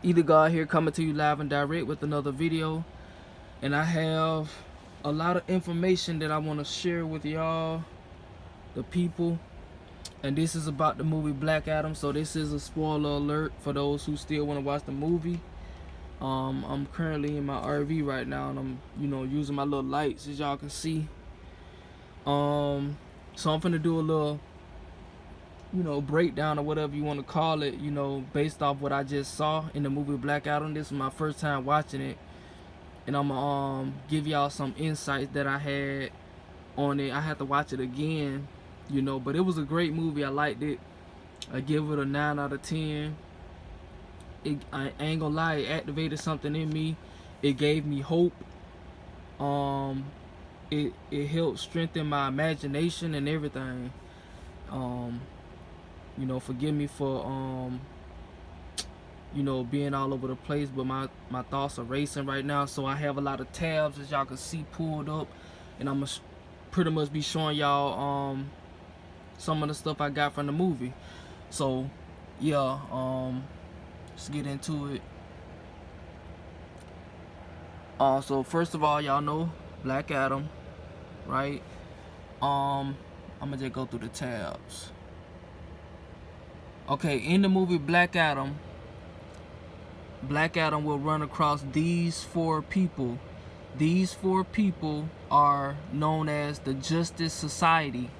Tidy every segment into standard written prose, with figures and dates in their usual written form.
Either God here coming to you live and direct with another video, and I have a lot of information that I want to share with y'all, the people. And this is about the movie Black Adam, so this is a spoiler alert for those who still want to watch the movie. I'm currently in my RV right now, and I'm using my little lights, as y'all can see. So I'm finna do a little breakdown or whatever you want to call it, based off what I just saw in the movie Black Adam. This is my first time watching it, and I'm gonna give y'all some insights that I had on it. I had to watch it again, but it was a great movie. I liked it. I give it a 9 out of 10. I ain't gonna lie, it activated something in me. It gave me hope. It helped strengthen my imagination and everything. Forgive me for being all over the place, but my thoughts are racing right now, so I have a lot of tabs, as y'all can see, pulled up, and I'm gonna pretty much be showing y'all some of the stuff I got from the movie. So yeah, let's get into it. So first of all, y'all know Black Adam, right? I'm gonna just go through the tabs. Okay, in the movie Black Adam will run across these 4 people. These 4 people are known as the Justice Society.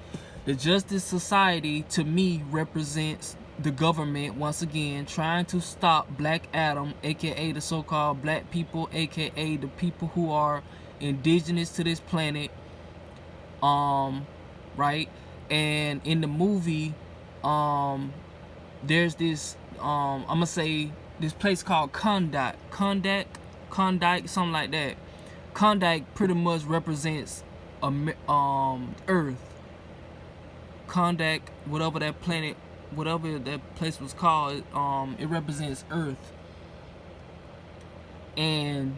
The Justice Society, to me, represents the government, once again, trying to stop Black Adam, aka the so-called black people, aka the people who are indigenous to this planet. Right? And in the movie, there's this I'm gonna say this place called Klondike, something like that. Klondike pretty much represents Earth. Klondike, whatever that planet, whatever that place was called, it represents Earth. And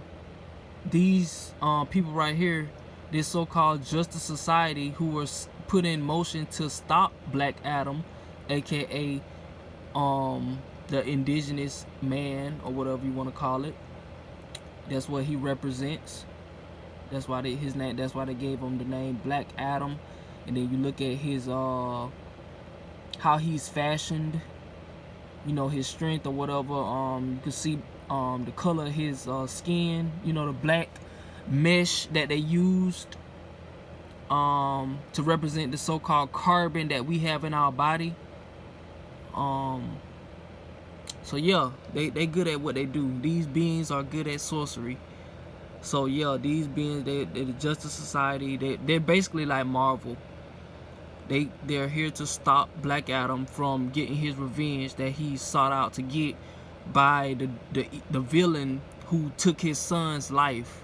these people right here, this so-called Justice Society, who were put in motion to stop Black Adam, aka the indigenous man, or whatever you want to call it. That's what he represents. That's why his name. That's why they gave him the name Black Adam. And then you look at his how he's fashioned, his strength or whatever. You can see the color of his skin. The black mesh that they used to represent the so-called carbon that we have in our body. So yeah, they good at what they do. These beings are good at sorcery. So yeah, these beings, they're the Justice Society. They're basically like Marvel. They're here to stop Black Adam from getting his revenge that he sought out to get by the villain who took his son's life.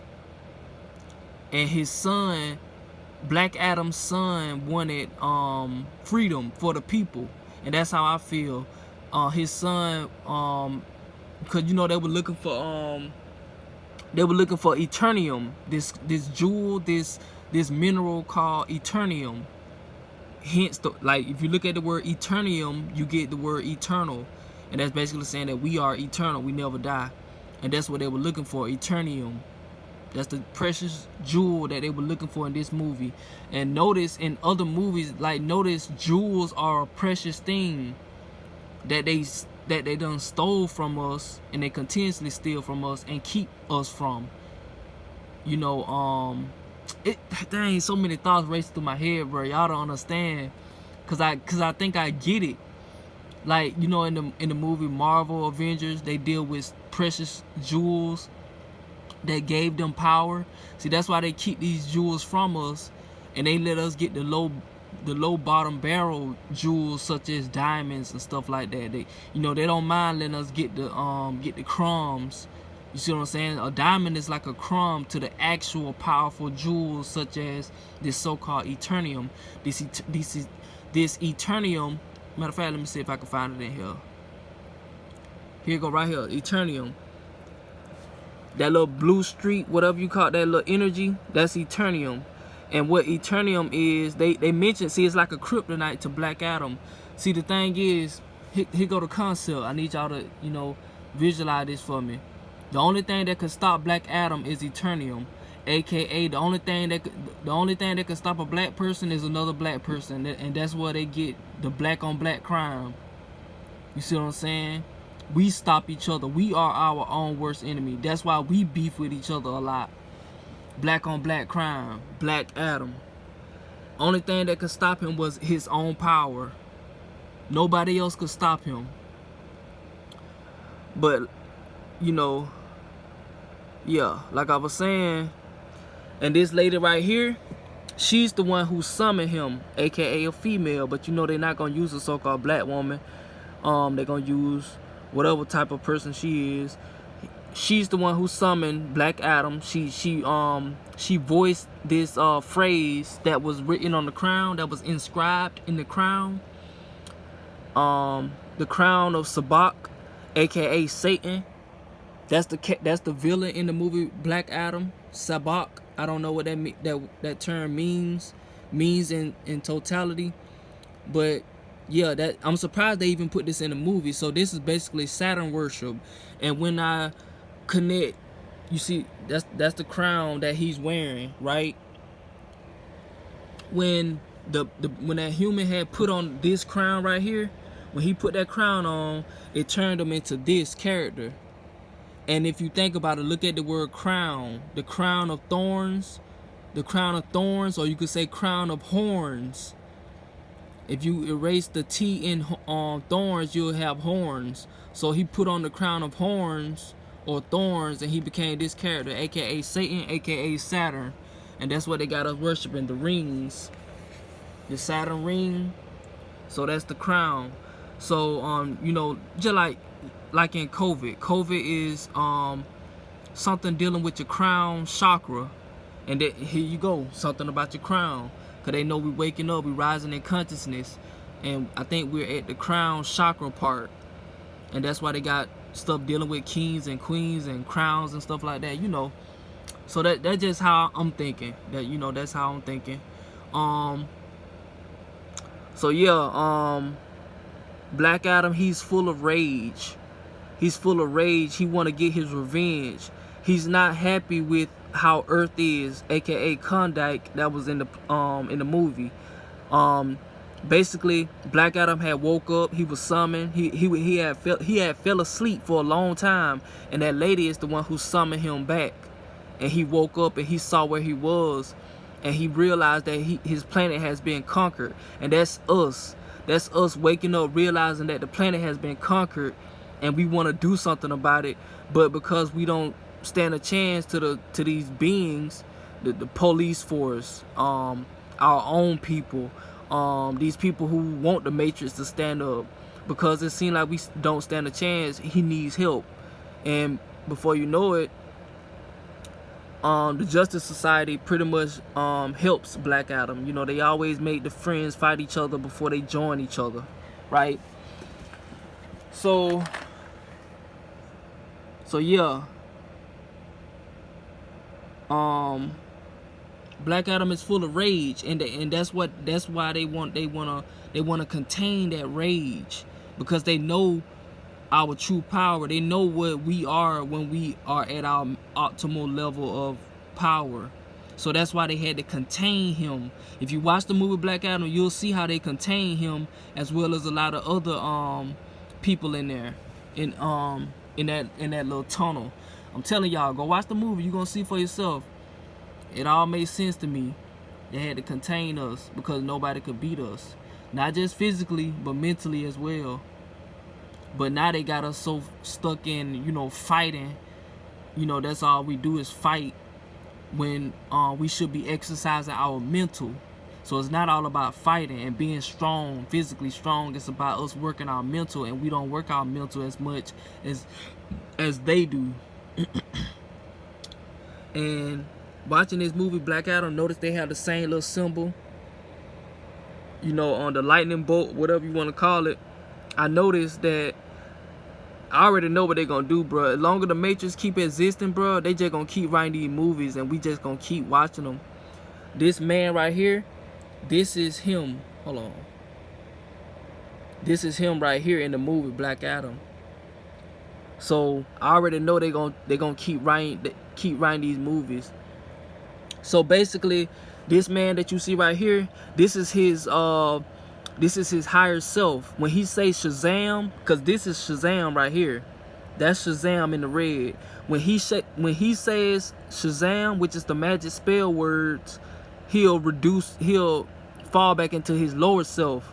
And his son, Black Adam's son, wanted freedom for the people, and that's how I feel. His son, because they were looking for Eternium, this jewel, this mineral called Eternium. Hence, like, if you look at the word Eternium, you get the word eternal, and that's basically saying that we are eternal, we never die. And that's what they were looking for, Eternium. That's the precious jewel that they were looking for in this movie. And notice in other movies, notice jewels are a precious thing that they done stole from us, and they continuously steal from us and keep us from. Dang, so many thoughts racing through my head, bro. Y'all don't understand, cause I think I get it. Like, in the movie Marvel Avengers, they deal with precious jewels that gave them power. See, that's why they keep these jewels from us, and they let us get the low bottom barrel jewels, such as diamonds and stuff like that. They don't mind letting us get the crumbs. You see what I'm saying? A diamond is like a crumb to the actual powerful jewels, such as this so-called Eternium. This Eternium. Matter of fact, let me see if I can find it in here. Here you go, right here, Eternium. That little blue streak, whatever you call it, that little energy, that's Eternium. And what Eternium is, they mentioned, see, it's like a kryptonite to Black Adam. See, the thing is, here go the concept. I need y'all to, Visualize this for me. The only thing that could stop Black Adam is Eternium, aka the only thing that could stop a black person is another black person, and that's where they get the black on black crime. You see what I'm saying? We stop each other. We are our own worst enemy. That's why we beef with each other a lot. Black on black crime. Black Adam. Only thing that could stop him was his own power. Nobody else could stop him. But, you know, yeah, like I was saying, and this lady right here, she's the one who summoned him, aka a female. But you know they're not gonna use a so-called black woman. They're gonna use whatever type of person she is. She's the one who summoned Black Adam. She voiced this phrase that was written on the crown, that was inscribed in the crown. The crown of Sabak, aka Satan. That's the villain in the movie Black Adam. Sabak. I don't know what that term means in totality, but yeah, that I'm surprised they even put this in the movie. So this is basically Saturn worship, and when I connect, you see, that's the crown that he's wearing, right? When when that human had put on this crown right here, when he put that crown on, it turned him into this character. And if you think about it, look at the word crown, the crown of thorns, or you could say crown of horns. If you erase the T in thorns, you'll have horns. So he put on the crown of horns or thorns, and he became this character, aka Satan, aka Saturn. And that's what they got us worshiping, the rings, the Saturn ring. So that's the crown. So you know, just like in COVID is something dealing with your crown chakra, and that, here you go, something about your crown. Cause they know we waking up, we rising in consciousness, and I think we're at the crown chakra part, and that's why they got stuff dealing with kings and queens and crowns and stuff like that, you know. So that's just how I'm thinking. That's how I'm thinking. So yeah, Black Adam, he's full of rage. He's full of rage. He want to get his revenge. He's not happy with how Earth is, aka Klondike, that was in the movie. Basically, Black Adam had woke up. He was summoned. He had fell asleep for a long time, and that lady is the one who summoned him back. And he woke up and he saw where he was, and he realized that his planet has been conquered, and that's us. That's us waking up, realizing that the planet has been conquered, and we want to do something about it, but because we don't stand a chance to these beings, the police force, our own people, these people who want the Matrix to stand up, because it seems like we don't stand a chance. He needs help, and before you know it, the Justice Society pretty much helps Black Adam. You know, they always make the friends fight each other before they join each other, right? So yeah, Black Adam is full of rage, and that's why they want to contain that rage, because they know our true power. They know what we are when we are at our optimal level of power. So that's why they had to contain him. If you watch the movie Black Adam, you'll see how they contain him, as well as a lot of other people in there, in that little tunnel. I'm telling y'all, go watch the movie. You're gonna see for yourself. It all made sense to me. They had to contain us because nobody could beat us, not just physically but mentally as well. But now they got us so stuck in, fighting. That's all we do is fight, when we should be exercising our mental. So it's not all about fighting and being strong, physically strong. It's about us working our mental, and we don't work our mental as much as they do. And watching this movie Black Adam, notice they have the same little symbol, on the lightning bolt, whatever you want to call it. I noticed that. I already know what they're gonna do, bro. As long as the Matrix keep existing, bro, they just gonna keep writing these movies, and we just gonna keep watching them. This man right here, this is him. Hold on. This is him right here in the movie Black Adam. So I already know they gonna keep writing these movies. So basically, this man that you see right here, this is his higher self. When he says Shazam, because this is Shazam right here. That's Shazam in the red. When he says Shazam, which is the magic spell words, he'll fall back into his lower self,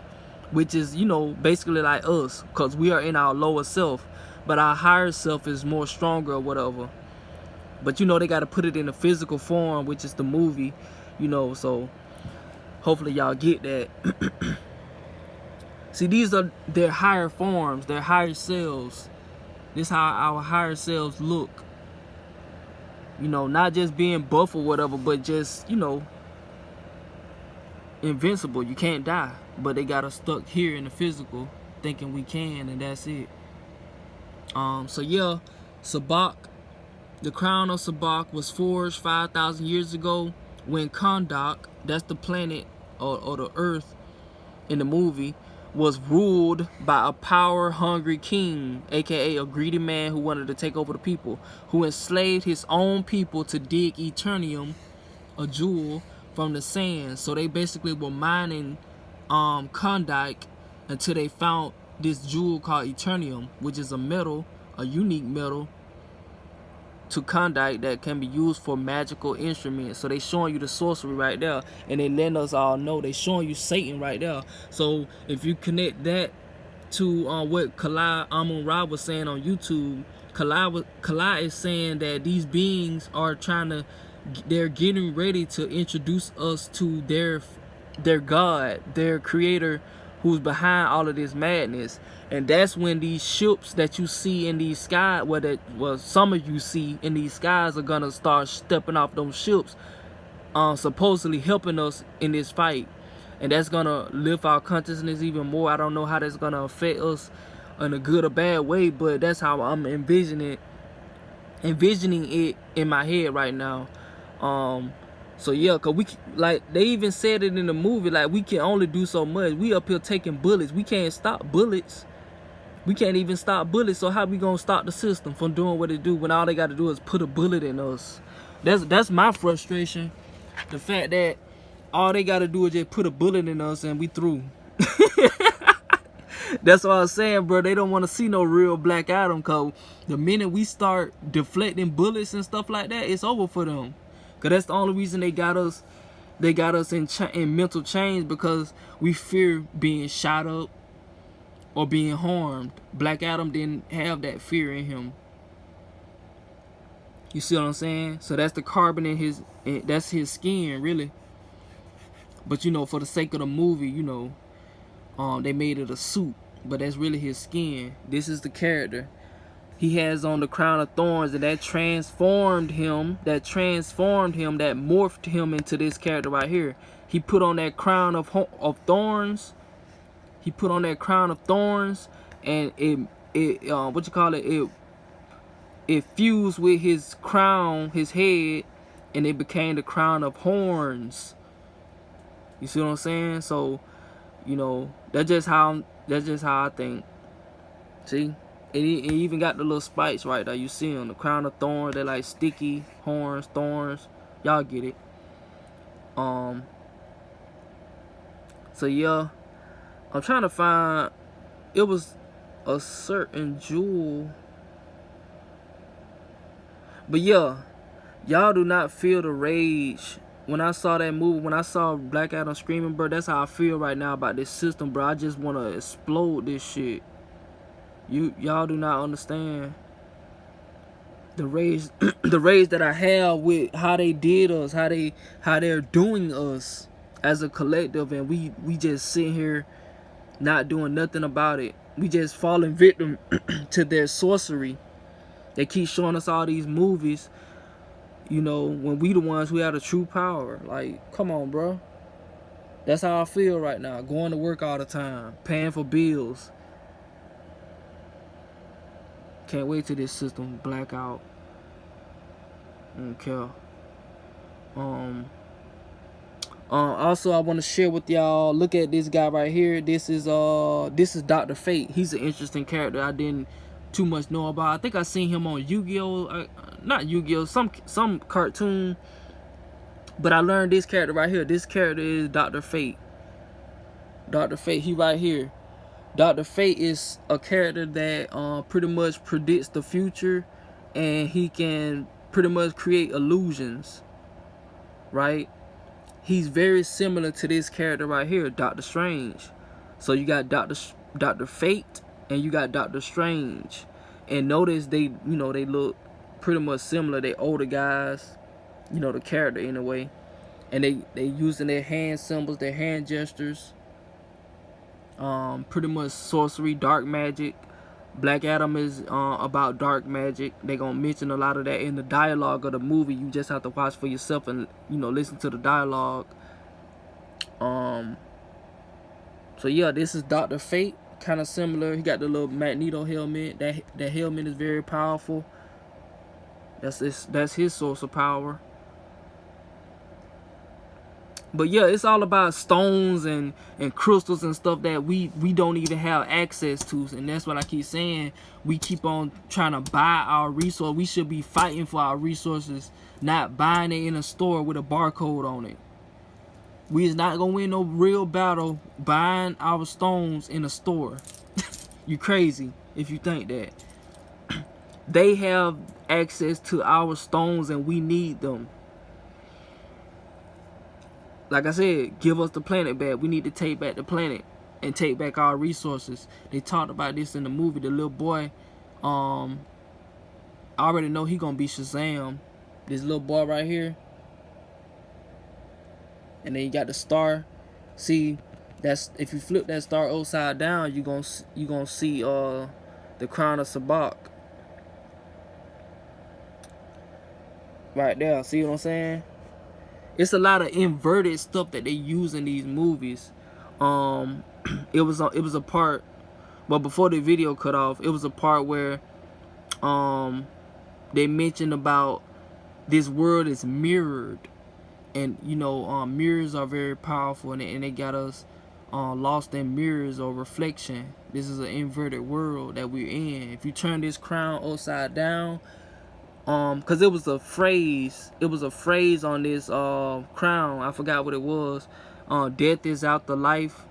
which is, you know, basically like us, because we are in our lower self, but our higher self is more stronger or whatever. But you know, they got to put it in a physical form, which is the movie, you know. So hopefully y'all get that. See, these are their higher forms, their higher selves. This is how our higher selves look. You know, not just being buff or whatever, but just, you know, invincible. You can't die. But they got us stuck here in the physical, thinking we can, and that's it. So yeah, Sabak, the crown of Sabak was forged 5,000 years ago when Kondak, that's the planet or the earth in the movie, was ruled by a power-hungry king, aka a greedy man who wanted to take over the people, who enslaved his own people to dig Eternium, a jewel, from the sand. So they basically were mining Kondak until they found this jewel called Eternium, which is a metal, a unique metal to Kondak that can be used for magical instruments. So they showing you the sorcery right there, and they letting us all know. They showing you Satan right there. So if you connect that to what Kalai Amun-Ra was saying on YouTube, Kalai is saying that these beings are they're getting ready to introduce us to their God, their creator, who's behind all of this madness. And that's when these ships that you see in these skies, some of you see in these skies, are gonna start stepping off those ships, supposedly helping us in this fight. And that's gonna lift our consciousness even more. I don't know how that's gonna affect us in a good or bad way, but that's how I'm envisioning it in my head right now. So yeah, cause like they even said it in the movie, like we can only do so much. We up here taking bullets. We can't stop bullets. We can't even stop bullets. So how we gonna stop the system from doing what it do when all they gotta do is put a bullet in us? That's my frustration. The fact that all they gotta do is just put a bullet in us and we through. That's what I was saying, bro. They don't want to see no real Black Adam, cause the minute we start deflecting bullets and stuff like that, it's over for them. Cause that's the only reason they got us in mental chains, because we fear being shot up or being harmed. Black Adam didn't have that fear in him. You see what I'm saying? So that's the carbon in that's his skin, really. But you know, for the sake of the movie, you know, they made it a suit, but that's really his skin. This is the character. He has on the crown of thorns, and that transformed him, that morphed him into this character right here. He put on that crown of thorns. He put on that crown of thorns, and it fused with his crown, his head, and it became the crown of horns. You see what I'm saying? So, you know, that's just how I think. See? It even got the little spikes right there. You see them, the crown of thorns. They're like sticky horns, thorns. Y'all get it. So yeah, I'm trying to find. It was a certain jewel. But yeah, y'all do not feel the rage. When I saw that movie, when I saw Black Adam screaming, bro, that's how I feel right now about this system, bro. I just want to explode this shit. Y'all do not understand the rage the rage that I have with how they did us, how they're doing us as a collective, and we just sit here not doing nothing about it. We just falling victim to their sorcery. They keep showing us all these movies, you know, when we the ones who have the true power. Like, come on, bro. That's how I feel right now. Going to work all the time, paying for bills. Can't wait till this system black out. I don't care. Also, I want to share with y'all. Look at this guy right here. This is Dr. Fate. He's an interesting character. I didn't too much know about. I think I seen him on Yu-Gi-Oh, not Yu-Gi-Oh, some cartoon. But I learned this character right here. This character is Dr. Fate. Dr. Fate, he right here. Dr. Fate is a character that pretty much predicts the future, and he can pretty much create illusions, right? He's very similar to this character right here, Doctor Strange. So you got Dr. Fate and you got Doctor Strange. And notice they look pretty much similar. They older guys, the character in a way. And they using their hand symbols, their hand gestures. Pretty much sorcery, dark magic. Black Adam is about dark magic. They're gonna mention a lot of that in the dialogue of the movie. You just have to watch for yourself and listen to the dialogue. So yeah, this is Dr. Fate, kind of similar. He got the little Magneto helmet. That helmet is very powerful. That's his source of power. But yeah, it's all about stones and crystals and stuff that we don't even have access to. And that's what I keep saying. We keep on trying to buy our resource. We should be fighting for our resources, not buying it in a store with a barcode on it. We is not gonna win no real battle buying our stones in a store. You crazy if you think that. They have access to our stones and we need them. Like I said, give us the planet back. We need to take back the planet and take back our resources. They talked about this in the movie. The little boy, I already know he gonna be Shazam. This little boy right here. And then you got the star. See, that's if you flip that star upside down, you gonna see the crown of Sabak. Right there. See what I'm saying? It's a lot of inverted stuff that they use in these movies. It was a part, well, before the video cut off, it was a part where they mentioned about this world is mirrored, and mirrors are very powerful, and they got us lost in mirrors or reflection. This is an inverted world that we're in. If you turn this crown upside down, because it was a phrase on this crown, I forgot what it was. Death is out the life.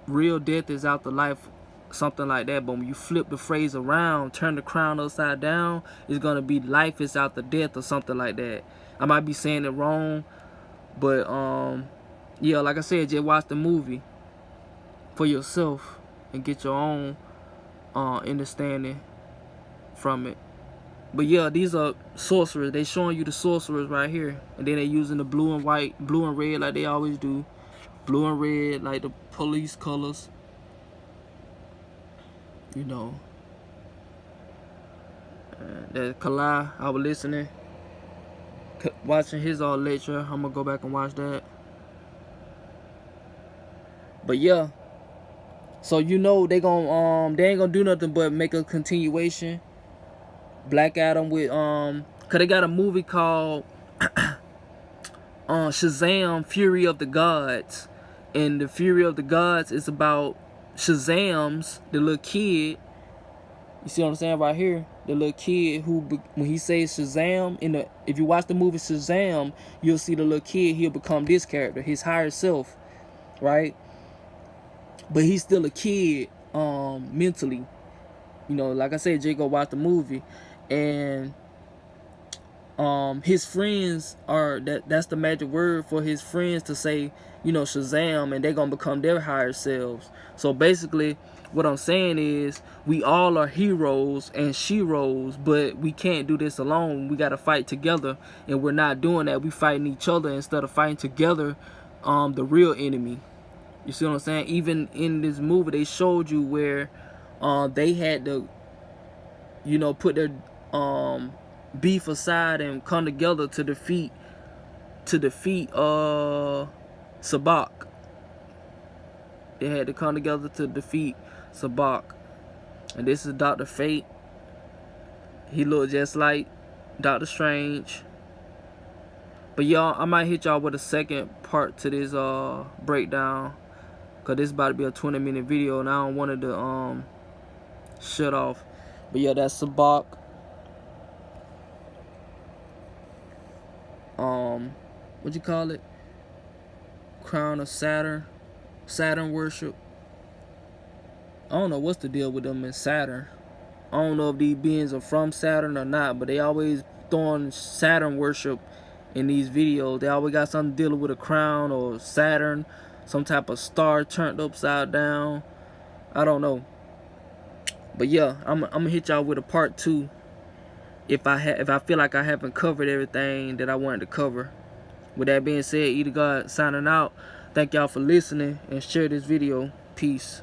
Real death is out the life, something like that. But when you flip the phrase around, turn the crown upside down, it's gonna be life is out the death or something like that. I might be saying it wrong, but yeah, like I said, just watch the movie for yourself and get your own understanding from it. But yeah, these are sorcerers. They showing you the sorcerers right here, and then they using the blue and white, blue and red like they always do. Blue and red like the police colors. That Kalai, I was listening, watching his lecture. I'm gonna go back and watch that. But yeah, so they ain't gonna do nothing but make a continuation. Black Adam with cause they got a movie called Shazam Fury of the Gods, and the Fury of the Gods is about Shazam's the little kid. You see what I'm saying right here? The little kid who, when he says Shazam, if you watch the movie Shazam, you'll see the little kid. He'll become this character, his higher self, right? But he's still a kid mentally. Like I said, Jay, go watch the movie, and his friends are that's the magic word for his friends to say, Shazam, and they're gonna become their higher selves. So basically, what I'm saying is, we all are heroes and sheroes, but we can't do this alone. We gotta fight together, and we're not doing that. We fighting each other instead of fighting together, the real enemy. You see what I'm saying? Even in this movie, they showed you where they had to, put their beef aside and come together to defeat Sabak. They had to come together to defeat Sabak. And this is Dr. Fate. He looked just like Doctor Strange. But y'all, I might hit y'all with a second part to this breakdown. cause this about to be a 20-minute video, and I don't want it to shut off. But yeah, that's Sabak. What you call it? Crown of Saturn. Saturn worship. I don't know what's the deal with them in Saturn. I don't know if these beings are from Saturn or not, but they always throwing Saturn worship in these videos. They always got something dealing with a crown or Saturn, some type of star turned upside down. I don't know. But yeah, I'm gonna hit y'all with a part 2 if I feel like I haven't covered everything that I wanted to cover. With that being said, Eater God signing out. Thank y'all for listening, and share this video. Peace.